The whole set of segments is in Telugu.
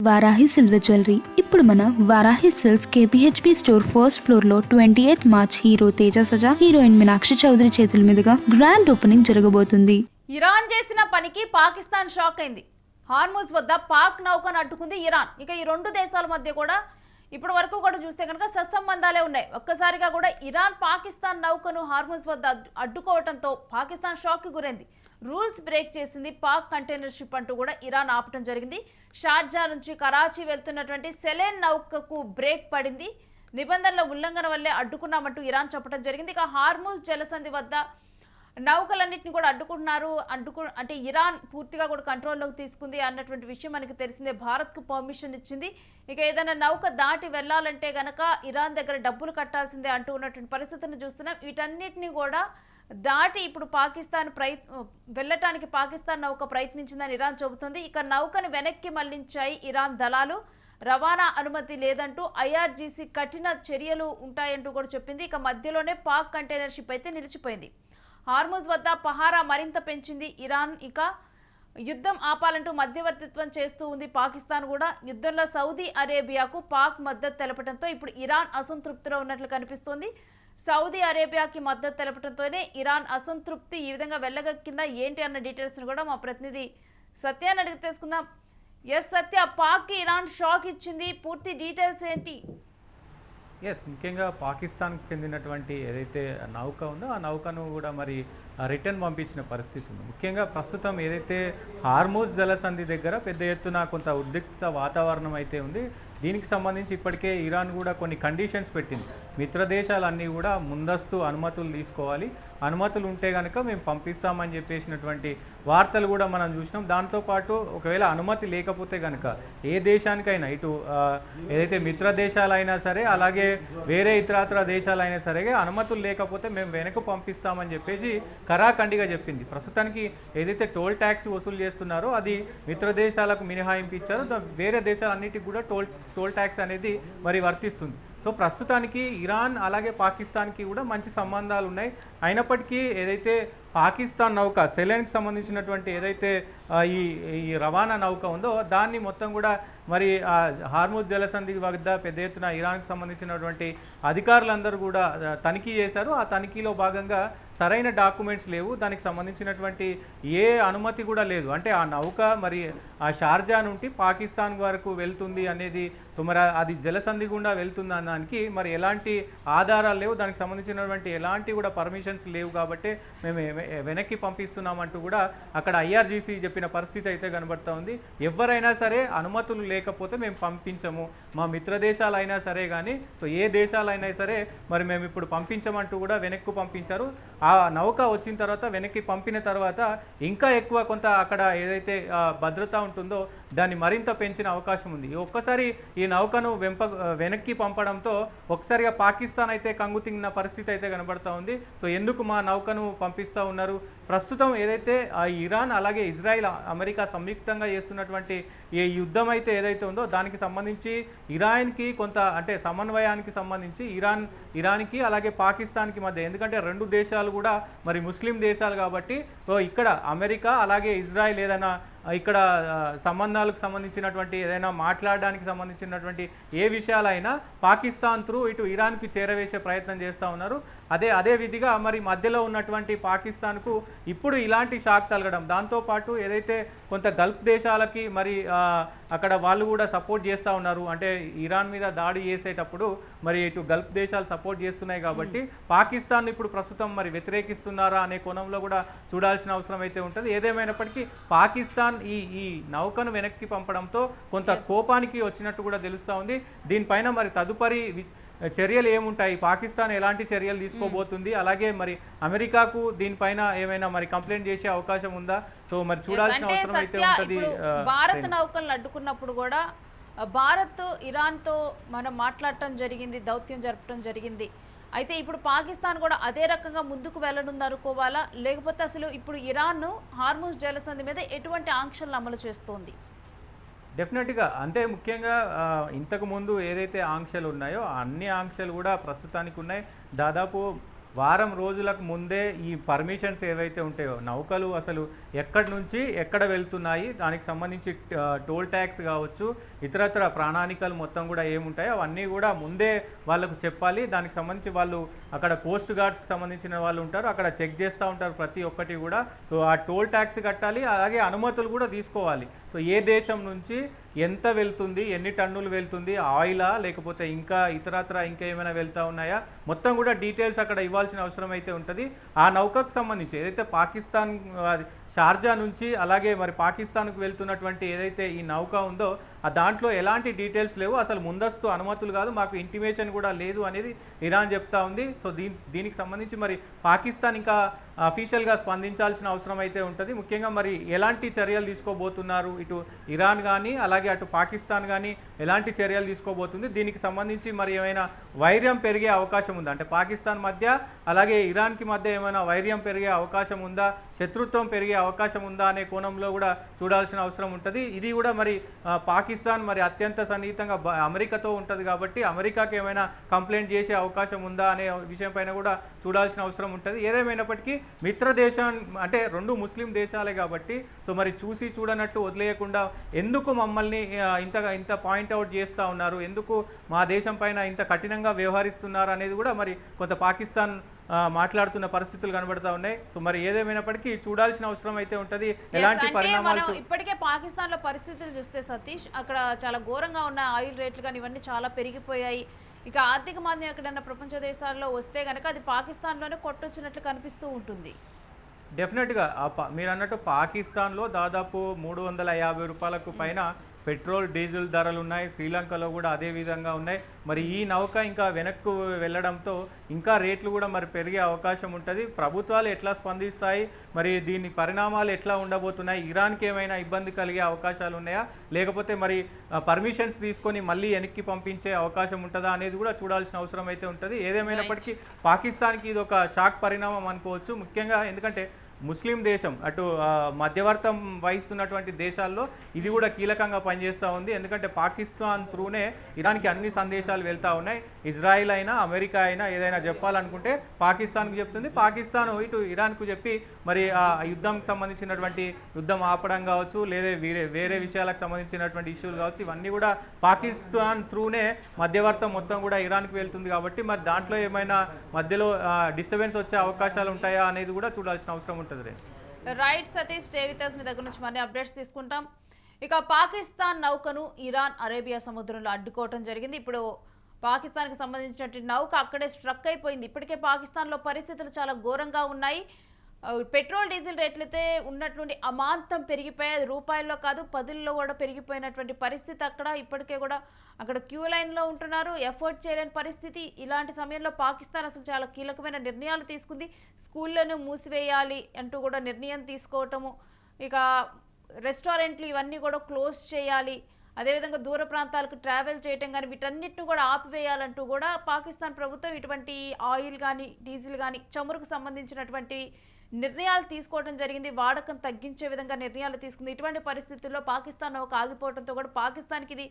వారాహి సిల్వర్ జ్యువెలరీ ఇప్పుడు మన Varahi silks KPHB store first floor లో 28 March hero Teja Sajja heroine Meenakshi Chaudhary చేతుల మీదుగా గ్రాండ్ ఓపెనింగ్ జరగబోతుంది. ఇరాన్ చేసిన పనికి పాకిస్తాన్ షాక్ అయింది. హార్మూజ్ వద్ద పాక్ నౌకను అడ్డుకుంది ఇరాన్. ఇక ఈ రెండు దేశాల మధ్య కూడా ఇప్పటి వరకు కూడా చూస్తే కనుక సత్సంబంధాలే ఉన్నాయి. ఒక్కసారిగా కూడా ఇరాన్ పాకిస్తాన్ నౌకను హార్మూజ్ వద్ద అడ్డుకోవడంతో పాకిస్తాన్ షాక్ కి గురైంది. రూల్స్ బ్రేక్ చేసింది పాక్ కంటైనర్ షిప్ అంటూ కూడా ఇరాన్ ఆపటం జరిగింది. షార్జా నుంచి కరాచీ వెళ్తున్నటువంటి సెలెన్ నౌకకు బ్రేక్ పడింది. నిబంధనల ఉల్లంఘన వల్లే అడ్డుకున్నామంటూ ఇరాన్ చెప్పడం జరిగింది. ఇక హార్మూజ్ జలసంధి వద్ద నౌకలన్నింటినీ కూడా అంటే ఇరాన్ పూర్తిగా కూడా కంట్రోల్లోకి తీసుకుంది అన్నటువంటి విషయం మనకి తెలిసిందే. భారత్కు పర్మిషన్ ఇచ్చింది. ఇక ఏదైనా నౌక దాటి వెళ్లాలంటే గనక ఇరాన్ దగ్గర డబ్బులు కట్టాల్సిందే అంటూ ఉన్నటువంటి పరిస్థితిని చూస్తున్నాం. వీటన్నిటిని కూడా దాటి ఇప్పుడు పాకిస్తాన్ వెళ్ళటానికి పాకిస్తాన్ నౌక ప్రయత్నించిందని ఇరాన్ చెబుతుంది. ఇక నౌకను వెనక్కి మళ్లించాయి ఇరాన్ దళాలు. రవాణా అనుమతి లేదంటూ ఐఆర్జీసీ కఠిన చర్యలు ఉంటాయంటూ కూడా చెప్పింది. ఇక మధ్యలోనే పాక్ కంటైనర్ షిప్ అయితే నిలిచిపోయింది. హార్మూజ్ వద్ద పహారా మరింత పెంచింది ఇరాన్. ఇక యుద్ధం ఆపాలంటూ మధ్యవర్తిత్వం చేస్తూ ఉంది పాకిస్తాన్ కూడా. యుద్ధంలో సౌదీ అరేబియాకు పాక్ మద్దతు తెలపడంతో ఇప్పుడు ఇరాన్ అసంతృప్తిలో ఉన్నట్లు కనిపిస్తోంది. సౌదీ అరేబియాకి మద్దతు తెలపడంతోనే ఇరాన్ అసంతృప్తి ఈ విధంగా వెళ్ళగక్కిందా ఏంటి అన్న డీటెయిల్స్ని కూడా మా ప్రతినిధి సత్యాన్ని అడిగి తెలుసుకుందాం. ఎస్ సత్య, పాక్కి ఇరాన్ షాక్ ఇచ్చింది, పూర్తి డీటెయిల్స్ ఏంటి? ముఖ్యంగా పాకిస్తాన్కి చెందినటువంటి ఏదైతే నౌక ఉందో ఆ నౌకను కూడా మరి రిటర్న్ పంపించిన పరిస్థితి ఉంది. ముఖ్యంగా ప్రస్తుతం ఏదైతే హార్మూజ్ జలసంధి దగ్గర పెద్ద ఎత్తున కొంత ఉద్రిక్త వాతావరణం అయితే ఉంది. దీనికి సంబంధించి ఇప్పటికే ఇరాన్ కూడా కొన్ని కండిషన్స్ పెట్టింది. మిత్ర దేశాలన్నీ కూడా ముందస్తు అనుమతులు తీసుకోవాలి, అనుమతులు ఉంటే కనుక మేము పంపిస్తామని చెప్పేసినటువంటి వార్తలు కూడా మనం చూసినాం. దాంతోపాటు ఒకవేళ అనుమతి లేకపోతే కనుక ఏ దేశానికైనా ఇటు ఏదైతే మిత్ర దేశాలైనా సరే అలాగే వేరే ఇతరత్ర దేశాలైనా సరే అనుమతులు లేకపోతే మేము వెనక్కి పంపిస్తామని చెప్పేసి కరాఖండిగా చెప్పింది. ప్రస్తుతానికి ఏదైతే టోల్ ట్యాక్స్ వసూలు చేస్తున్నారో అది మిత్ర దేశాలకు మినహాయింపు ఇచ్చారో వేరే దేశాలన్నిటికీ కూడా టోల్ ట్యాక్స్ అనేది మరి వర్తిస్తుంది. సో ప్రస్తుతానికి ఇరాన్ అలాగే పాకిస్తాన్కి కూడా మంచి సంబంధాలు ఉన్నాయి. అయినప్పటికీ ఏదైతే పాకిస్తాన్ నౌక సెలెన్కి సంబంధించినటువంటి ఏదైతే ఈ రవాణా నౌక ఉందో దాన్ని మొత్తం కూడా మరి హార్మూజ్ జలసంధి వద్ద పెద్ద ఎత్తున ఇరాన్కి సంబంధించినటువంటి అధికారులందరూ కూడా తనిఖీ చేశారు. ఆ తనిఖీలో భాగంగా సరైన డాక్యుమెంట్స్ లేవు, దానికి సంబంధించినటువంటి ఏ అనుమతి కూడా లేదు. అంటే ఆ నౌక మరి ఆ షార్జా నుండి పాకిస్తాన్ వరకు వెళ్తుంది అనేది, సో మరి అది జలసంధి గుండా వెళ్తుంది అనడానికి మరి ఎలాంటి ఆధారాలు లేవు, దానికి సంబంధించినటువంటి ఎలాంటి కూడా పర్మిషన్స్ లేవు. కాబట్టి మేము వెనక్కి పంపిస్తున్నామంటూ కూడా అక్కడ ఐఆర్జీసీ చెప్పిన పరిస్థితి అయితే కనబడుతూ ఉంది. ఎవరైనా సరే అనుమతులు లేకపోతే మేము పంపించము, మా మిత్ర దేశాలైనా సరే కానీ, సో ఏ దేశాలైనా సరే మరి మేము ఇప్పుడు పంపించమంటూ కూడా వెనక్కి పంపించారు. ఆ నౌక వచ్చిన తర్వాత వెనక్కి పంపిన తర్వాత ఇంకా ఎక్కువ కొంత అక్కడ ఏదైతే భద్రత ఉంటుందో దాన్ని మరింత పెంచిన అవకాశం ఉంది. ఒక్కసారి ఈ నౌకను వెనక్కి పంపడంతో ఒకసారిగా పాకిస్తాన్ అయితే కంగుతిన్న పరిస్థితి అయితే కనబడుతూ ఉంది. సో ఎందుకు మా నౌకను పంపిస్తూ ఉన్నారు? ప్రస్తుతం ఏదైతే ఇరాన్ అలాగే ఇజ్రాయిల్ అమెరికా సంయుక్తంగా చేస్తున్నటువంటి ఈ యుద్ధం అయితే ఏదైతే ఉందో దానికి సంబంధించి ఇరాన్కి కొంత అంటే సమన్వయానికి సంబంధించి ఇరాన్కి అలాగే పాకిస్తాన్కి మధ్య, ఎందుకంటే రెండు దేశాలు కూడా మరి ముస్లిం దేశాలు కాబట్టి సో ఇక్కడ అమెరికా అలాగే ఇజ్రాయిల్ ఏదైనా ఇక్కడ సంబంధాలకు సంబంధించినటువంటి ఏదైనా మాట్లాడడానికి సంబంధించినటువంటి ఏ విషయాలైనా పాకిస్తాన్ త్రూ ఇటు ఇరాన్కి చేరవేసే ప్రయత్నం చేస్తూ ఉన్నారు. అదే విధిగా మరి మధ్యలో ఉన్నటువంటి పాకిస్తాన్కు ఇప్పుడు ఇలాంటి షాక్ తగలడం, దాంతోపాటు ఏదైతే కొంత గల్ఫ్ దేశాలకి మరి అక్కడ వాళ్ళు కూడా సపోర్ట్ చేస్తూ ఉన్నారు. అంటే ఇరాన్ మీద దాడి చేసేటప్పుడు మరి ఇటు గల్ఫ్ దేశాలు సపోర్ట్ చేస్తున్నాయి కాబట్టి పాకిస్తాన్ ఇప్పుడు ప్రస్తుతం మరి వ్యతిరేకిస్తున్నారా అనే కోణంలో కూడా చూడాల్సిన అవసరం అయితే ఉంటుంది. ఏదేమైనప్పటికీ పాకిస్తాన్ ఈ నౌకను వెనక్కి పంపడంతో కొంత కోపానికి వచ్చినట్టు కూడా తెలుస్తూ ఉంది. దీనిపైన మరి తదుపరి చర్యలు ఏముంటాయి, పాకిస్తాన్ ఎలాంటి చర్యలు తీసుకోబోతుంది, అలాగే మరి అమెరికాకు దీనిపైన ఏమైనా మరి కంప్లైంట్ చేసే అవకాశం ఉందా? సో మరి చూడాల్సిన అవసరం అయితే ఉంటుంది. భారత నౌకలను అడ్డుకున్నప్పుడు కూడా భారత్ ఇరాన్తో మనం మాట్లాడటం జరిగింది, దౌత్యం జరపడం జరిగింది. అయితే ఇప్పుడు పాకిస్తాన్ కూడా అదే రకంగా ముందుకు వెళ్ళనుంది అనుకోవాలా, లేకపోతే అసలు ఇప్పుడు ఇరాన్ హార్మూజ్ జలసంధి మీద ఎటువంటి ఆంక్షలు అమలు చేస్తోంది? డెఫినెట్గా అంటే ముఖ్యంగా ఇంతకుముందు ఏదైతే ఆంక్షలు ఉన్నాయో అన్ని ఆంక్షలు కూడా ప్రస్తుతానికి ఉన్నాయి. దాదాపు వారం రోజులకు ముందే ఈ పర్మిషన్స్ ఏవైతే ఉంటాయో నౌకలు అసలు ఎక్కడి నుంచి ఎక్కడ వెళ్తున్నాయి, దానికి సంబంధించి టోల్ ట్యాక్స్ కావచ్చు, ఇతరత్ర ప్రాణానికలు మొత్తం కూడా ఏముంటాయో అవన్నీ కూడా ముందే వాళ్ళకు చెప్పాలి. దానికి సంబంధించి వాళ్ళు అక్కడ కోస్ట్ గార్డ్స్కి సంబంధించిన వాళ్ళు ఉంటారు, అక్కడ చెక్ చేస్తూ ఉంటారు ప్రతి ఒక్కటి కూడా. సో ఆ టోల్ ట్యాక్స్ కట్టాలి, అలాగే అనుమతులు కూడా తీసుకోవాలి. సో ఏ దేశం నుంచి ఎంత వెళ్తుంది, ఎన్ని టన్నులు వెళ్తుంది, ఆయిలా లేకపోతే ఇంకా ఇతరత్ర ఇంకా ఏమైనా వెళ్తూ ఉన్నాయా, మొత్తం కూడా డీటెయిల్స్ అక్కడ ఇవ్వాల్సిన అవసరం అయితే ఉంటుంది. ఆ నౌకకు సంబంధించి ఏదైతే పాకిస్తాన్ షార్జా నుంచి అలాగే మరి పాకిస్తాన్కు వెళ్తున్నటువంటి ఏదైతే ఈ నౌక ఉందో ఆ దాంట్లో ఎలాంటి డీటెయిల్స్ లేవు, అసలు ముందస్తు అనుమతులు కాదు, మాకు ఇంటిమేషన్ కూడా లేదు అనేది ఇరాన్ చెప్తా ఉంది. సో దీనికి సంబంధించి మరి పాకిస్తాన్ ఇంకా అఫీషియల్గా స్పందించాల్సిన అవసరం అయితే ఉంటుంది. ముఖ్యంగా మరి ఎలాంటి చర్యలు తీసుకోబోతున్నారు, ఇటు ఇరాన్ కానీ అలాగే అటు పాకిస్తాన్ కానీ ఎలాంటి చర్యలు తీసుకోబోతుంది, దీనికి సంబంధించి మరి ఏమైనా వైర్యం పెరిగే అవకాశం ఉందా, అంటే పాకిస్తాన్ మధ్య అలాగే ఇరాన్కి మధ్య ఏమైనా వైర్యం పెరిగే అవకాశం ఉందా, శత్రుత్వం పెరిగే అవకాశం ఉందా అనే కోణంలో కూడా చూడాల్సిన అవసరం ఉంటుంది. ఇది కూడా మరి పాకిస్తాన్ మరి అత్యంత సన్నిహితంగా అమెరికాతో ఉంటుంది కాబట్టి అమెరికాకి ఏమైనా కంప్లైంట్ చేసే అవకాశం ఉందా అనే విషయం పైన కూడా చూడాల్సిన అవసరం ఉంటుంది. ఏదేమైనప్పటికీ మిత్ర దేశం అంటే రెండు ముస్లిం దేశాలే కాబట్టి సో మరి చూసి చూడనట్టు వదిలేయకుండా ఎందుకు మమ్మల్ని ఇంత పాయింట్అవుట్ చేస్తూ ఉన్నారు, ఎందుకు మా దేశం పైన ఇంత కఠినంగా వ్యవహరిస్తున్నారు అనేది కూడా మరి కొంత పాకిస్తాన్ మాట్లాడుతున్న పరిస్థితులు కనబడతా ఉన్నాయి. సో మరి ఏదేమైనప్పటికీ చూడాల్సిన అవసరం అయితే ఉంటుంది. ఎలాంటి పరిణామాలు ఇప్పటికే పాకిస్తాన్ లో పరిస్థితులు చూస్తే సతీష్, అక్కడ చాలా ఘోరంగా ఉన్న ఆయిల్ రేట్లు కానీ ఇవన్నీ చాలా పెరిగిపోయాయి. ఇక ఆర్థిక మాంద్యం ఎక్కడన్నా ప్రపంచ దేశాల్లో వస్తే కనుక అది పాకిస్తాన్లోనే కొట్టొచ్చినట్లు కనిపిస్తూ ఉంటుంది. డెఫినెట్గా మీరు అన్నట్టు పాకిస్తాన్లో దాదాపు 350 రూపాయలకు పైన పెట్రోల్ డీజిల్ ధరలు ఉన్నాయి, శ్రీలంకలో కూడా అదే విధంగా ఉన్నాయి. మరి ఈ నౌక ఇంకా వెనక్కు వెళ్ళడంతో ఇంకా రేట్లు కూడా మరి పెరిగే అవకాశం ఉంటుంది. ప్రభుత్వాలు ఎట్లా స్పందిస్తాయి, మరి దీని పరిణామాలు ఎట్లా ఉండబోతున్నాయి, ఇరాన్కి ఏమైనా ఇబ్బంది కలిగే అవకాశాలు ఉన్నాయా, లేకపోతే మరి పర్మిషన్స్ తీసుకొని మళ్ళీ వెనక్కి పంపించే అవకాశం ఉంటుందా అనేది కూడా చూడాల్సిన అవసరం అయితే ఉంటుంది. ఏదేమైనప్పటికీ పాకిస్తాన్కి ఇది ఒక షాక్ పరిణామం అనుకోవచ్చు. ముఖ్యంగా ఎందుకంటే ముస్లిం దేశం అటు మధ్యవర్తం వహిస్తున్నటువంటి దేశాల్లో ఇది కూడా కీలకంగా పనిచేస్తూ ఉంది. ఎందుకంటే పాకిస్తాన్ త్రూనే ఇరాన్కి అన్ని సందేశాలు వెళ్తూ ఉన్నాయి. ఇజ్రాయిల్ అయినా అమెరికా అయినా ఏదైనా చెప్పాలనుకుంటే పాకిస్తాన్కి చెప్తుంది, పాకిస్తాన్ ఇటు ఇరాన్కు చెప్పి మరి ఆ యుద్ధంకి సంబంధించినటువంటి యుద్ధం ఆపడం కావచ్చు, లేదా వేరే విషయాలకు సంబంధించినటువంటి ఇష్యూలు కావచ్చు, ఇవన్నీ కూడా పాకిస్తాన్ త్రూనే మధ్యవర్తం మొత్తం కూడా ఇరాన్కి వెళ్తుంది. కాబట్టి మరి దాంట్లో ఏమైనా మధ్యలో డిస్టర్బెన్స్ వచ్చే అవకాశాలు ఉంటాయా అనేది కూడా చూడాల్సిన అవసరం ఉంటుంది. రైట్ సతీష్, డేవితాస్ మీ దగ్గర నుంచి మళ్ళీ అప్డేట్స్ తీసుకుంటాం. ఇక పాకిస్తాన్ నౌకను ఇరాన్ అరేబియా సముద్రంలో అడ్డుకోవటం జరిగింది. ఇప్పుడు పాకిస్తాన్కి సంబంధించినటువంటి నౌక అక్కడే స్ట్రక్ అయిపోయింది. ఇప్పటికే పాకిస్తాన్లో పరిస్థితులు చాలా ఘోరంగా ఉన్నాయి. పెట్రోల్ డీజిల్ రేట్లయితే ఉన్నటువంటి అమాంతం పెరిగిపోయాయి. అది రూపాయల్లో కాదు, పదుల్లో కూడా పెరిగిపోయినటువంటి పరిస్థితి అక్కడ. ఇప్పటికే కూడా అక్కడ క్యూ లైన్లో ఉంటున్నారు, ఎఫర్ట్ చేయలేని పరిస్థితి. ఇలాంటి సమయంలో పాకిస్తాన్ అసలు చాలా కీలకమైన నిర్ణయాలు తీసుకుంది. స్కూళ్ళను మూసివేయాలి అంటూ కూడా నిర్ణయం తీసుకోవటము, ఇక రెస్టారెంట్లు ఇవన్నీ కూడా క్లోజ్ చేయాలి, అదేవిధంగా దూర ప్రాంతాలకు ట్రావెల్ చేయటం కానీ వీటన్నిటిని కూడా ఆపివేయాలంటూ కూడా పాకిస్తాన్ ప్రభుత్వం ఇటువంటి ఆయిల్ కానీ డీజిల్ కానీ చమురుకు సంబంధించినటువంటి నిర్ణయాలు తీసుకోవడం జరిగింది. వాడకం తగ్గించే విధంగా నిర్ణయాలు తీసుకుంది. ఇటువంటి పరిస్థితుల్లో పాకిస్తాన్ నౌక ఆగిపోవడంతో కూడా పాకిస్తాన్కి ఇది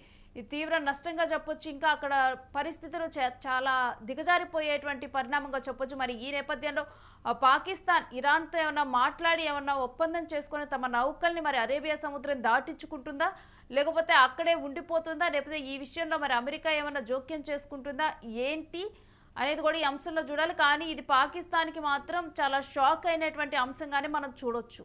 తీవ్ర నష్టంగా చెప్పొచ్చు. ఇంకా అక్కడ పరిస్థితులు చాలా దిగజారిపోయేటువంటి పరిణామంగా చెప్పొచ్చు. మరి ఈ నేపథ్యంలో పాకిస్తాన్ ఇరాన్తో ఏమన్నా మాట్లాడి ఏమన్నా ఒప్పందం చేసుకొని తమ నౌకల్ని మరి అరేబియా సముద్రం దాటించుకుంటుందా, లేకపోతే అక్కడే ఉండిపోతుందా, లేకపోతే ఈ విషయంలో మరి అమెరికా ఏమన్నా జోక్యం చేసుకుంటుందా ఏంటి అనేది కూడా ఈ అంశంలో చూడాలి. కానీ ఇది పాకిస్తాన్కి మాత్రం చాలా షాక్ అయినటువంటి అంశంగానే మనం చూడొచ్చు.